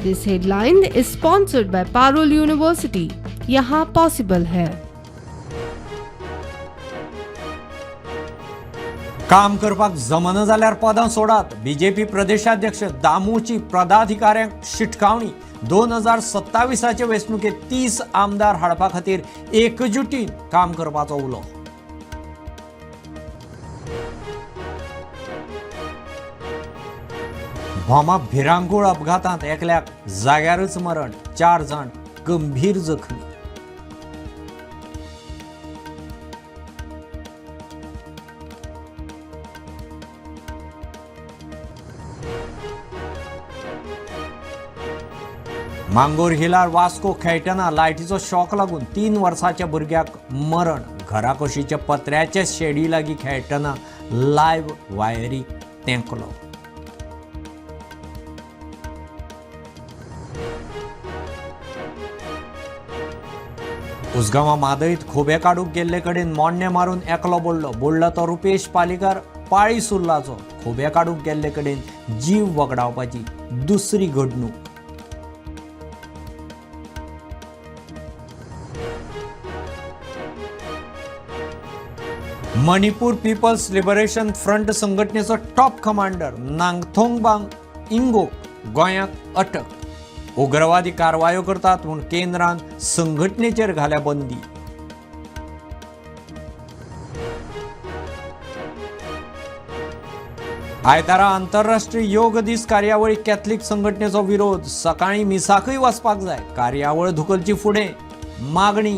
This headline is sponsored by Parul University. यहाँ possible है. काम करपाक जमना जाल्यार पदां सोडात. बीजेपी प्रदेशाध्यक्ष दामूची पदाधिकाऱ्यांक शिटकावणी. 2027चे वेंचणुकेत 30 आमदार हाडपा खातीर एकजुटीन काम करपाचो उलो. भामा भिरांकूळ अपघातांत एकल्याक जाग्यारच मरण. 4 जाण गंभीर जखमी. मांगोर हिलार वास्को खेळटना लायटीचो शॉक लागून 3 वर्साच्या भुरग्याक मरण. घरा कशीच्या पत्र्याचे शेडी लागीं खेळटना लायव्ह वायरीक तेंकलो. उसगांवा मादईत खोबे काडूक गेल्ले कडेन मोडणे मारून एकलो बोडला तो रुपेश पालीकार पाळी सुर्लाचो. खोबे काडूक गेल्ले कडेन जीव वगडावपाची दुसरी घडणूक. मणिपूर पीपल्स लिबरेशन फ्रंट संघटनेचो टॉप कमांडर नांगथोंगबांग इंगोक गोंयांत अटक. उग्रवादी कारवायो करतात म्हूण केंद्रान संघटनेचेर घाल्या बंदी. आयतारा आंतरराष्ट्रीय योग दीस कार्यावळी कॅथलीक संघटनेचो विरोध. सकाळीं मिसाकय वचपाक जाय. कार्यावळ धुकलची फुडें मागणी.